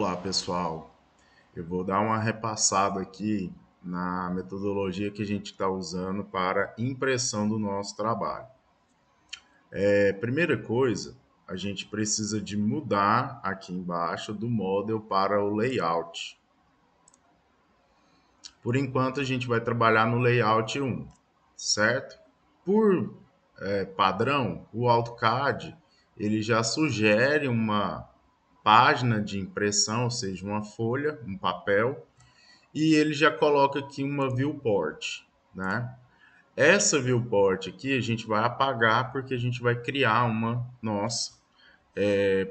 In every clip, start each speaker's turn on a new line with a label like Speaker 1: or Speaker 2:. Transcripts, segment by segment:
Speaker 1: Olá, pessoal. Eu vou dar uma repassada aqui na metodologia que a gente está usando para impressão do nosso trabalho. Primeira coisa, a gente precisa de mudar aqui embaixo do model para o layout. Por enquanto, a gente vai trabalhar no layout 1, certo? Por padrão, o AutoCAD ele já sugere uma página de impressão, ou seja, uma folha, um papel, e ele já coloca aqui uma viewport, né? Essa viewport aqui a gente vai apagar porque a gente vai criar uma nossa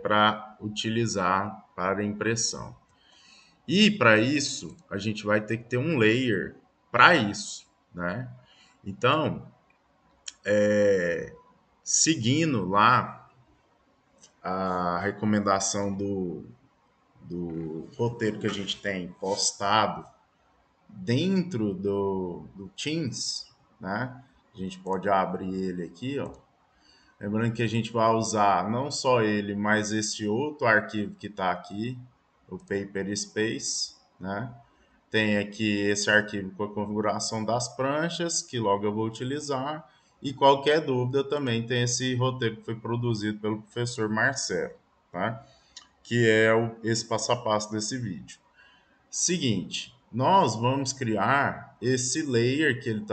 Speaker 1: para utilizar para impressão. E para isso a gente vai ter que ter um layer para isso, né? Então, seguindo lá a recomendação do roteiro que a gente tem postado dentro do Teams, né? A gente pode abrir ele aqui, ó. Lembrando que a gente vai usar não só ele, mas esse outro arquivo que está aqui, o Paper Space, né? Tem aqui esse arquivo com a configuração das pranchas, que logo eu vou utilizar. E qualquer dúvida também tem esse roteiro que foi produzido pelo professor Marcelo, tá? Que é esse passo a passo desse vídeo. Seguinte, nós vamos criar esse layer que ele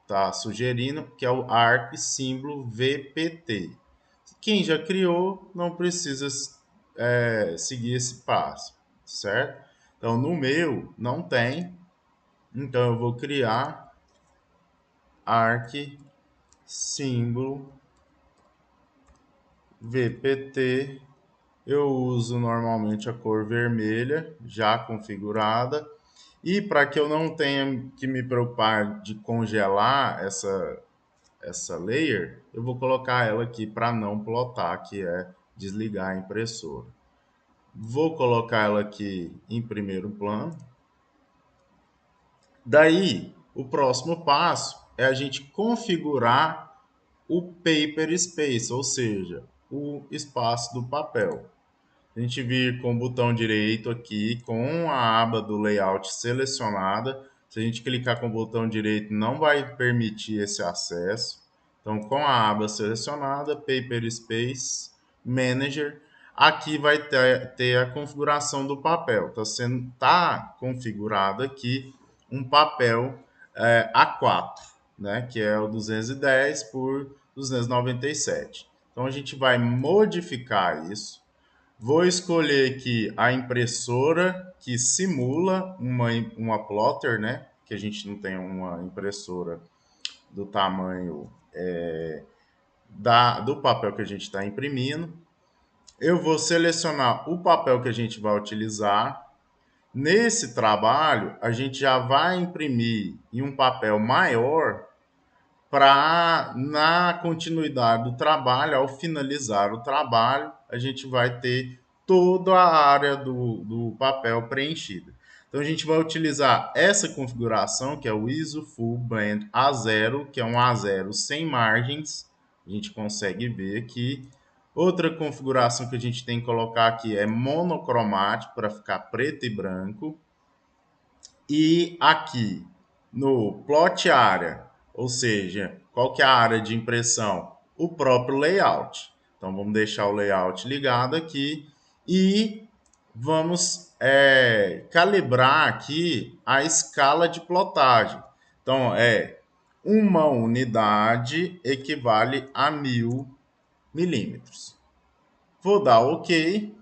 Speaker 1: tá sugerindo, que é o arc símbolo VPT. Quem já criou não precisa seguir esse passo, certo? Então, no meu não tem, então eu vou criar arc símbolo VPT. Eu uso normalmente a cor vermelha, já configurada. E para que eu não tenha que me preocupar de congelar essa layer, eu vou colocar ela aqui para não plotar, que é desligar a impressora. Vou colocar ela aqui em primeiro plano. Daí, o próximo passo é a gente configurar o paper space, ou seja, o espaço do papel. A gente vir com o botão direito aqui, com a aba do layout selecionada. Se a gente clicar com o botão direito, não vai permitir esse acesso. Então, com a aba selecionada, Paper Space Manager, aqui vai ter a configuração do papel. Tá configurado aqui um papel A4, né, que é o 210 por 297. Então, a gente vai modificar isso. Vou escolher aqui a impressora que simula uma plotter, né? Que a gente não tem uma impressora do tamanho do papel que a gente está imprimindo. Eu vou selecionar o papel que a gente vai utilizar. Nesse trabalho, a gente já vai imprimir em um papel maior para, na continuidade do trabalho, ao finalizar o trabalho, a gente vai ter toda a área do papel preenchida. Então, a gente vai utilizar essa configuração, que é o ISO Full Blend A0, que é um A0 sem margens. A gente consegue ver aqui. Outra configuração que a gente tem que colocar aqui é monocromático, para ficar preto e branco. E aqui no plot area, ou seja, qual que é a área de impressão? O próprio layout. Então vamos deixar o layout ligado aqui e vamos calibrar aqui a escala de plotagem. Então uma unidade equivale a 1000 milímetros. Vou dar OK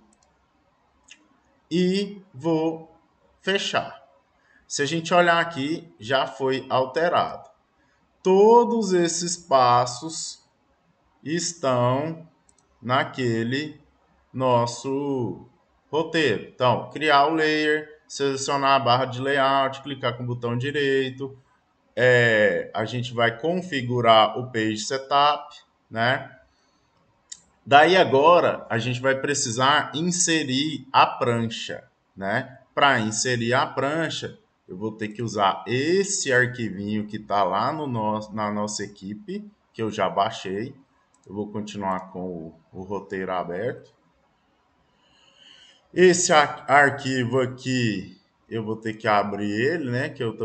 Speaker 1: e vou fechar. Se a gente olhar aqui, já foi alterado. Todos esses passos estão naquele nosso roteiro. Então, criar o layer, selecionar a barra de layout, clicar com o botão direito. A gente vai configurar o page setup, né? Daí agora a gente vai precisar inserir a prancha, né? Para inserir a prancha, eu vou ter que usar esse arquivinho que está lá na nossa equipe, que eu já baixei. Eu vou continuar com o roteiro aberto. Esse arquivo aqui, eu vou ter que abrir ele, né? Que eu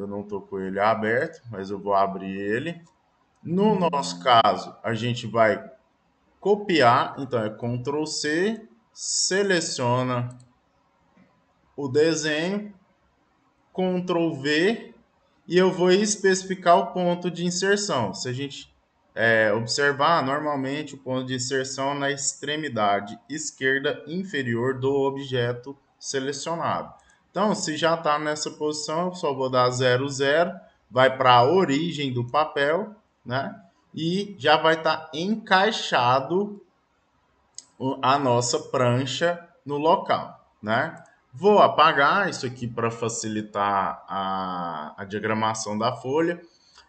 Speaker 1: não estou com ele aberto, mas eu vou abrir ele. No nosso caso, a gente vai copiar, então é Ctrl C, seleciona o desenho, Ctrl V e eu vou especificar o ponto de inserção. Se a gente observar, normalmente o ponto de inserção é na extremidade esquerda inferior do objeto selecionado. Então, se já está nessa posição, eu só vou dar 00, vai para a origem do papel, né? E já vai estar encaixado a nossa prancha no local, né? Vou apagar isso aqui para facilitar a diagramação da folha.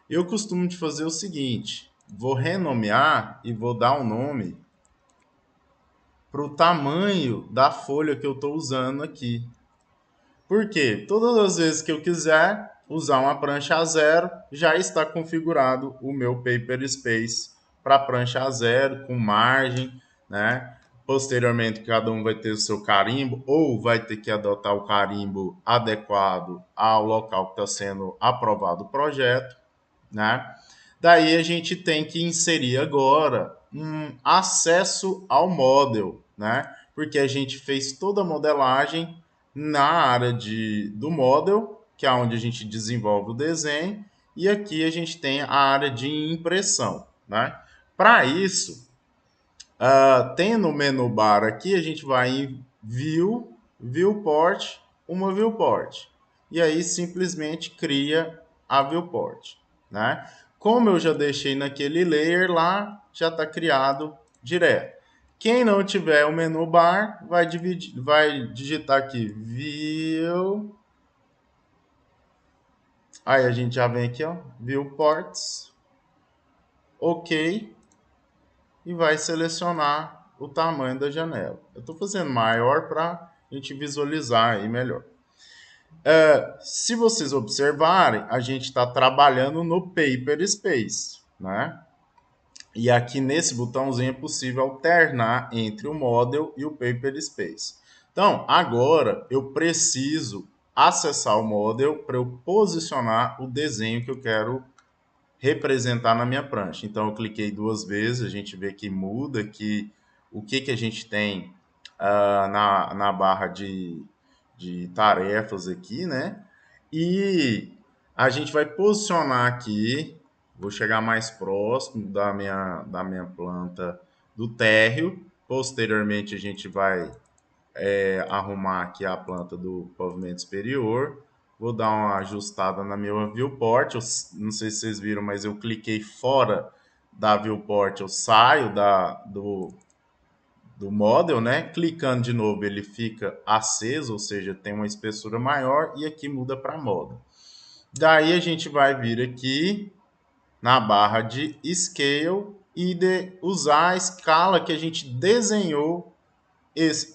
Speaker 1: Eu costumo de fazer o seguinte, vou renomear e vou dar um nome para o tamanho da folha que eu estou usando aqui. Por quê? Todas as vezes que eu quiser usar uma prancha A0, já está configurado o meu Paper Space para prancha A0, com margem, né? Posteriormente, cada um vai ter o seu carimbo, ou vai ter que adotar o carimbo adequado ao local que está sendo aprovado o projeto, né? Daí a gente tem que inserir agora um acesso ao model, né? Porque a gente fez toda a modelagem na área do model, que é onde a gente desenvolve o desenho, e aqui a gente tem a área de impressão, né? Para isso, tem no menu bar aqui, a gente vai em View, Viewport, uma Viewport. E aí simplesmente cria a Viewport, né? Como eu já deixei naquele layer lá, já está criado direto. Quem não tiver o menu bar, vai digitar aqui View. Aí a gente já vem aqui, ó, Viewports, OK, e vai selecionar o tamanho da janela. Eu estou fazendo maior para a gente visualizar aí melhor. Se vocês observarem, a gente está trabalhando no Paper Space, né? E aqui nesse botãozinho é possível alternar entre o Model e o Paper Space. Então, agora eu preciso acessar o Model para eu posicionar o desenho que eu quero representar na minha prancha. Então, eu cliquei duas vezes, a gente vê que muda aqui o que a gente tem na barra de tarefas aqui, né? E a gente vai posicionar aqui, vou chegar mais próximo da minha planta do térreo. Posteriormente, a gente vai arrumar aqui a planta do pavimento superior. Vou dar uma ajustada na minha viewport. Eu não sei se vocês viram, mas eu cliquei fora da viewport, eu saio do model, né? Clicando de novo, ele fica aceso, ou seja, tem uma espessura maior, e aqui muda para model. Daí a gente vai vir aqui na barra de Scale e usar a escala que a gente desenhou,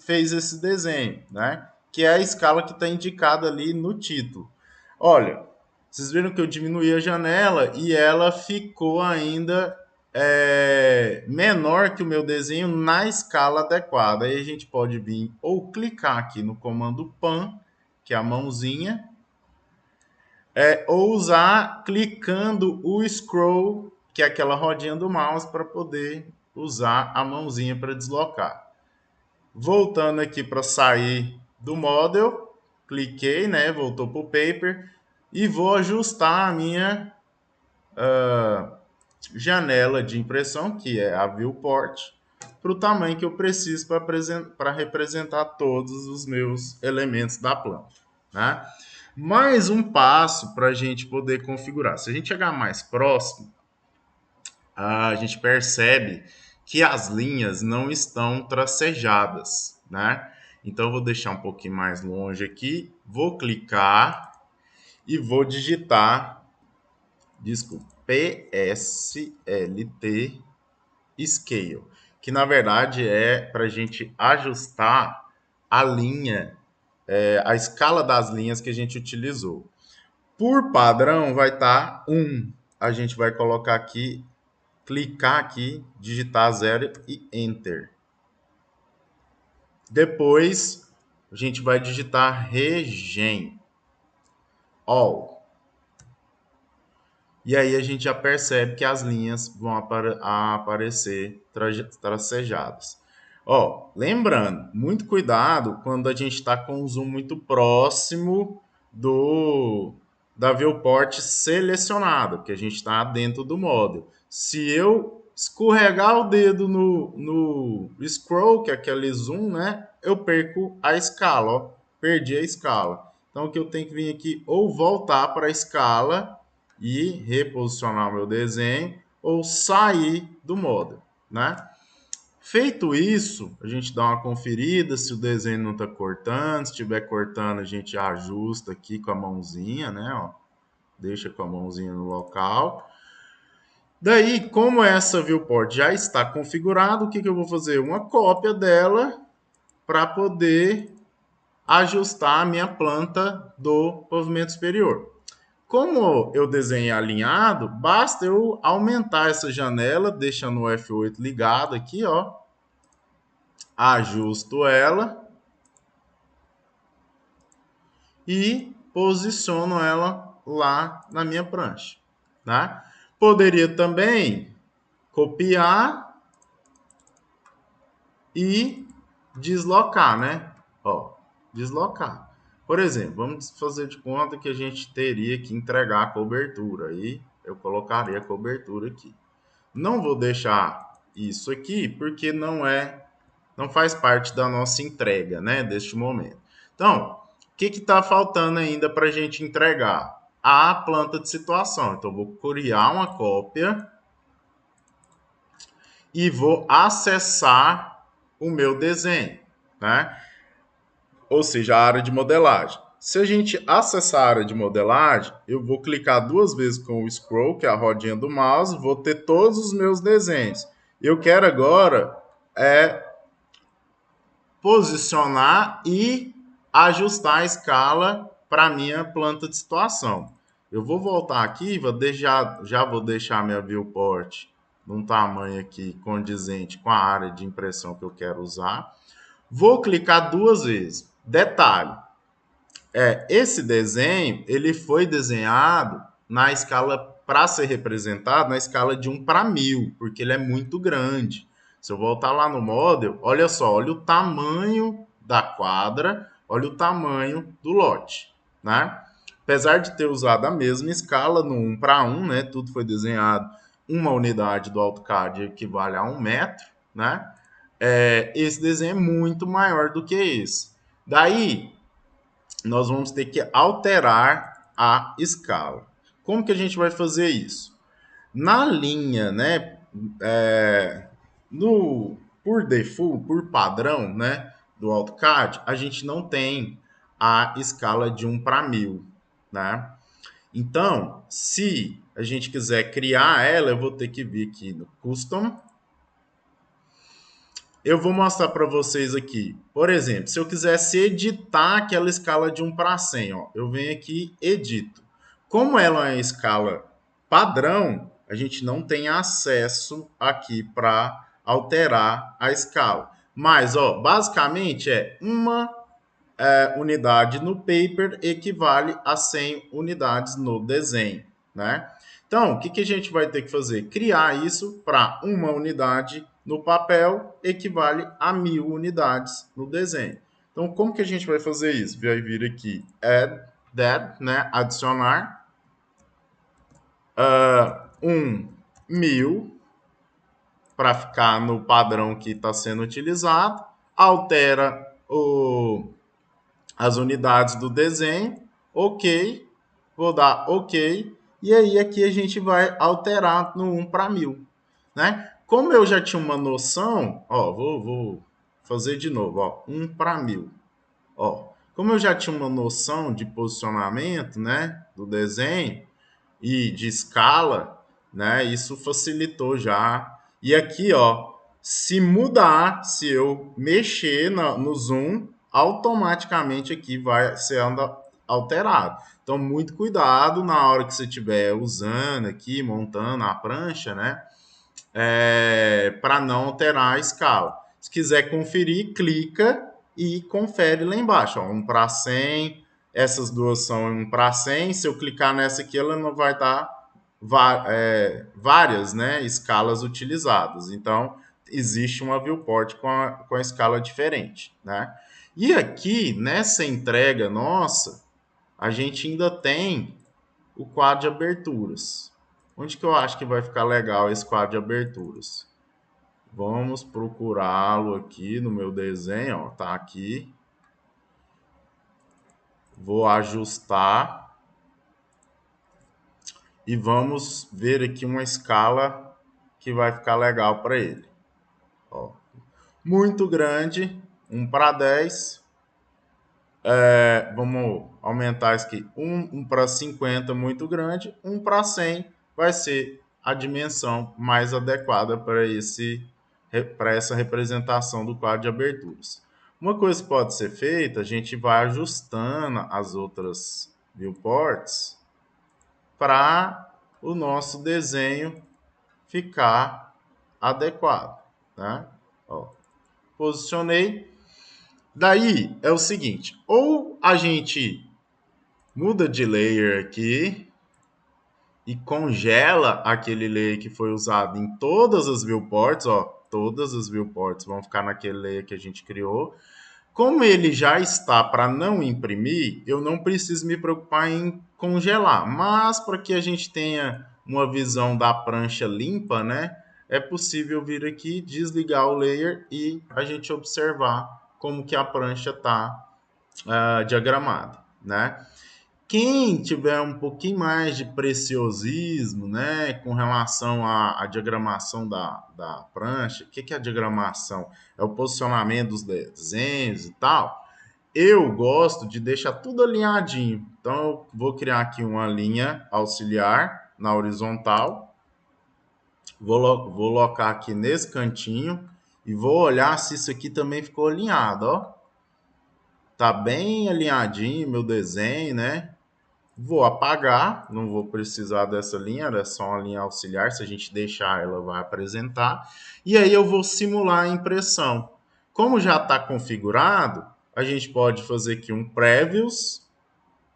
Speaker 1: fez esse desenho, né? Que é a escala que está indicada ali no título. Olha, vocês viram que eu diminuí a janela e ela ficou ainda menor que o meu desenho na escala adequada. Aí a gente pode vir ou clicar aqui no comando Pan, que é a mãozinha, ou usar clicando o scroll, que é aquela rodinha do mouse, para poder usar a mãozinha para deslocar. Voltando aqui para sair do model, cliquei, né? Voltou para o paper e vou ajustar a minha janela de impressão, que é a viewport, para o tamanho que eu preciso para representar todos os meus elementos da planta, né? Mais um passo para a gente poder configurar. Se a gente chegar mais próximo, a gente percebe que as linhas não estão tracejadas, né? Então eu vou deixar um pouquinho mais longe aqui, vou clicar e vou digitar, desculpa, PSLT Scale, que na verdade é para a gente ajustar a linha, a escala das linhas que a gente utilizou. Por padrão vai estar 1. A gente vai colocar aqui, clicar aqui, digitar 0 e Enter. Depois a gente vai digitar regen. All. E aí a gente já percebe que as linhas vão aparecer tracejadas. Ó, lembrando, muito cuidado quando a gente está com o zoom muito próximo da viewport selecionada, porque a gente está dentro do model. Se eu escorregar o dedo no scroll, que é aquele zoom, né, eu perco a escala, ó, perdi a escala. Então o que eu tenho que vir aqui ou voltar para a escala e reposicionar o meu desenho ou sair do model, né? Feito isso, a gente dá uma conferida se o desenho não está cortando. Se estiver cortando, a gente ajusta aqui com a mãozinha, né? Ó, deixa com a mãozinha no local. Daí, como essa viewport já está configurada, o que eu vou fazer? Uma cópia dela para poder ajustar a minha planta do pavimento superior. Como eu desenhei alinhado, basta eu aumentar essa janela, deixando o F8 ligado aqui, ó. Ajusto ela e posiciono ela lá na minha prancha, tá? Poderia também copiar e deslocar, né? Ó, deslocar. Por exemplo, vamos fazer de conta que a gente teria que entregar a cobertura. Aí eu colocaria a cobertura aqui. Não vou deixar isso aqui porque não faz parte da nossa entrega, né, deste momento. Então, o que está faltando ainda para a gente entregar? A planta de situação. Então, vou criar uma cópia e vou acessar o meu desenho, né? Ou seja, a área de modelagem. Se a gente acessar a área de modelagem, eu vou clicar duas vezes com o scroll, que é a rodinha do mouse, vou ter todos os meus desenhos. Eu quero agora posicionar e ajustar a escala para a minha planta de situação. Eu vou voltar aqui, já vou deixar minha viewport num tamanho aqui condizente com a área de impressão que eu quero usar. Vou clicar duas vezes. Detalhe, esse desenho ele foi desenhado na escala para ser representado na escala de 1 para 1000, porque ele é muito grande. Se eu voltar lá no model, olha só, olha o tamanho da quadra, olha o tamanho do lote, né? Apesar de ter usado a mesma escala no 1 para 1, né? Tudo foi desenhado, uma unidade do AutoCAD equivale a 1 metro, né? Esse desenho é muito maior do que esse. Daí, nós vamos ter que alterar a escala. Como que a gente vai fazer isso? Na linha, né, por default, por padrão, né, do AutoCAD, a gente não tem a escala de 1 para 1000, né? Então, se a gente quiser criar ela, eu vou ter que vir aqui no Custom. Eu vou mostrar para vocês aqui. Por exemplo, se eu quisesse editar aquela escala de 1 para 100, ó, eu venho aqui e edito. Como ela é uma escala padrão, a gente não tem acesso aqui para alterar a escala. Mas, ó, basicamente uma unidade no paper equivale a 100 unidades no desenho, né? Então, o que a gente vai ter que fazer? Criar isso para uma unidade no papel equivale a 1000 unidades no desenho. Então, como que a gente vai fazer isso? Vai vir aqui, add that, né? Adicionar 1000 para ficar no padrão que está sendo utilizado. Altera as unidades do desenho, ok, vou dar ok, e aí aqui a gente vai alterar no 1 para 1000, né? Como eu já tinha uma noção, ó, vou fazer de novo, ó, 1 para 1000, ó. Como eu já tinha uma noção de posicionamento, né, do desenho e de escala, né, isso facilitou já. E aqui, ó, se mudar, se eu mexer no zoom, automaticamente aqui vai ser alterado. Então, muito cuidado na hora que você estiver usando aqui, montando a prancha, né? Para não alterar a escala. Se quiser conferir, clica e confere lá embaixo, ó, 1 para 100, essas duas são 1 para 100, se eu clicar nessa aqui, ela não vai dar várias, né, escalas utilizadas. Então, existe uma viewport com a escala diferente, né? E aqui, nessa entrega nossa, a gente ainda tem o quadro de aberturas. Onde que eu acho que vai ficar legal esse quadro de aberturas? Vamos procurá-lo aqui no meu desenho, ó, tá aqui. Vou ajustar e vamos ver aqui uma escala que vai ficar legal para ele. Ó, muito grande, 1 para 10. Vamos aumentar isso aqui. 1 para 50, muito grande. 1 para 100 vai ser a dimensão mais adequada para essa representação do quadro de aberturas. Uma coisa que pode ser feita, a gente vai ajustando as outras viewports para o nosso desenho ficar adequado, né? Ó, posicionei. Daí é o seguinte, ou a gente muda de layer aqui e congela aquele layer que foi usado em todas as viewports, ó, todas as viewports vão ficar naquele layer que a gente criou. Como ele já está para não imprimir, eu não preciso me preocupar em congelar, mas para que a gente tenha uma visão da prancha limpa, né, é possível vir aqui, desligar o layer e a gente observar como que a prancha está diagramada, né? Quem tiver um pouquinho mais de preciosismo, né, com relação à diagramação da prancha, o que é a diagramação? É o posicionamento dos desenhos e tal. Eu gosto de deixar tudo alinhadinho. Então, eu vou criar aqui uma linha auxiliar na horizontal. Vou colocar aqui nesse cantinho e vou olhar se isso aqui também ficou alinhado, ó. Tá bem alinhadinho meu desenho, né? Vou apagar, não vou precisar dessa linha, era só uma linha auxiliar, se a gente deixar ela vai apresentar. E aí eu vou simular a impressão. Como já está configurado, a gente pode fazer aqui um previews,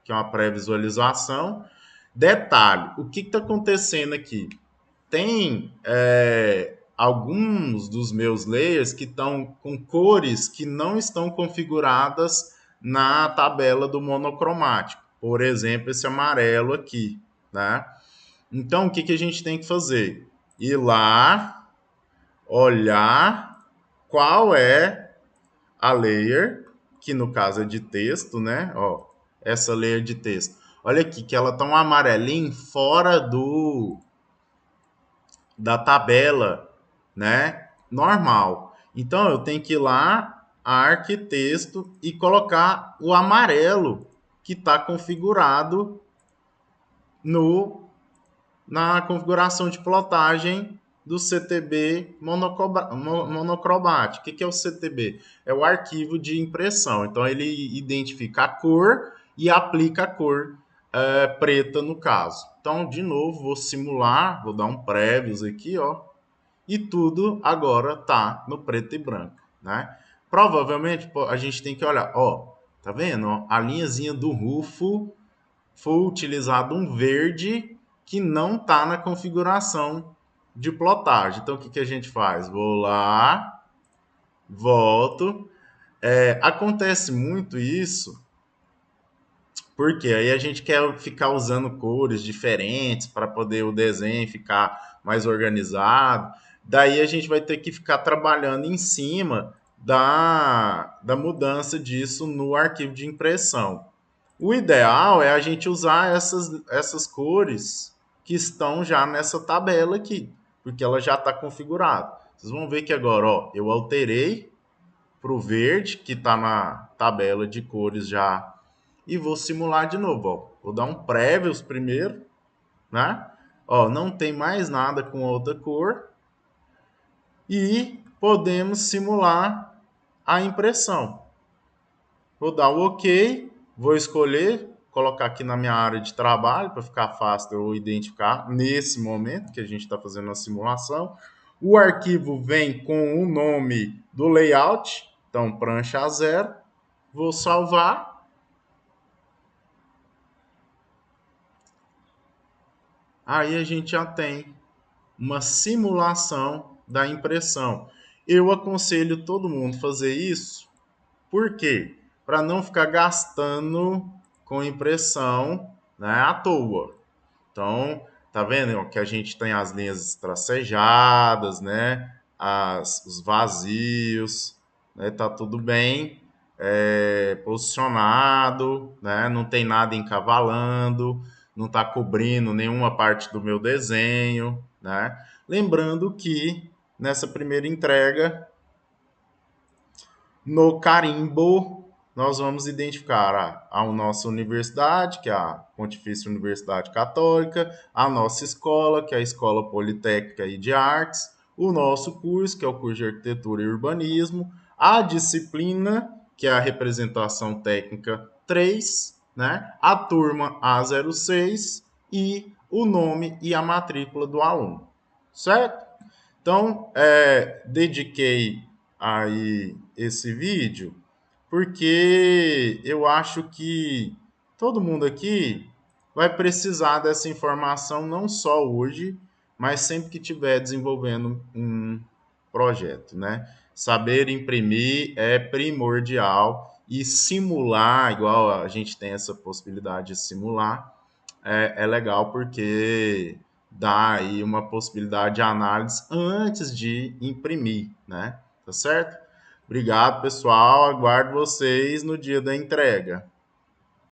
Speaker 1: que é uma pré-visualização. Detalhe, o que está acontecendo aqui? Tem alguns dos meus layers que estão com cores que não estão configuradas na tabela do monocromático. Por exemplo, esse amarelo aqui, né? Então, o que a gente tem que fazer? Ir lá, olhar qual é a layer, que no caso é de texto, né? Ó, essa layer de texto. Olha aqui, que ela tá um amarelinho fora da tabela, né? Normal. Então, eu tenho que ir lá, arquitexto, e colocar o amarelo que está configurado na configuração de plotagem do CTB monocromático. O que é o CTB? É o arquivo de impressão. Então, ele identifica a cor e aplica a cor preta no caso. Então, de novo, vou simular, vou dar um prévios aqui, ó, e tudo agora tá no preto e branco, né? Provavelmente a gente tem que olhar, ó, tá vendo? Ó, a linhazinha do rufo foi utilizado um verde que não tá na configuração de plotagem. Então, o que a gente faz? Vou lá, volto. Acontece muito isso porque aí a gente quer ficar usando cores diferentes para poder o desenho ficar mais organizado. Daí a gente vai ter que ficar trabalhando em cima da mudança disso no arquivo de impressão. O ideal é a gente usar essas cores que estão já nessa tabela aqui, porque ela já está configurada. Vocês vão ver que agora, ó, eu alterei para o verde, que está na tabela de cores já, e vou simular de novo. Ó. Vou dar um prévios primeiro, né? Ó, não tem mais nada com outra cor. E podemos simular a impressão. Vou dar o OK, vou escolher, colocar aqui na minha área de trabalho, para ficar fácil de eu identificar nesse momento que a gente está fazendo a simulação. O arquivo vem com o nome do layout, Então, prancha A0, vou salvar. Aí a gente já tem uma simulação da impressão. Eu aconselho todo mundo fazer isso. Por quê? Para não ficar gastando com impressão, né, à toa. Então, tá vendo que a gente tem as linhas tracejadas, né? Os vazios, né? Tá tudo bem posicionado, né? Não tem nada encavalando, não tá cobrindo nenhuma parte do meu desenho, né? Lembrando que nessa primeira entrega no carimbo, nós vamos identificar a nossa universidade, que é a Pontifícia Universidade Católica, a nossa escola, que é a Escola Politécnica e de Artes, o nosso curso, que é o curso de Arquitetura e Urbanismo, a disciplina, que é a representação técnica 3, né? A turma A06 e o nome e a matrícula do aluno, certo? Então, dediquei aí esse vídeo porque eu acho que todo mundo aqui vai precisar dessa informação não só hoje, mas sempre que estiver desenvolvendo um projeto, né? Saber imprimir é primordial e simular, igual a gente tem essa possibilidade de simular, é legal porque dá aí uma possibilidade de análise antes de imprimir, né? Tá certo? Obrigado, pessoal. Aguardo vocês no dia da entrega.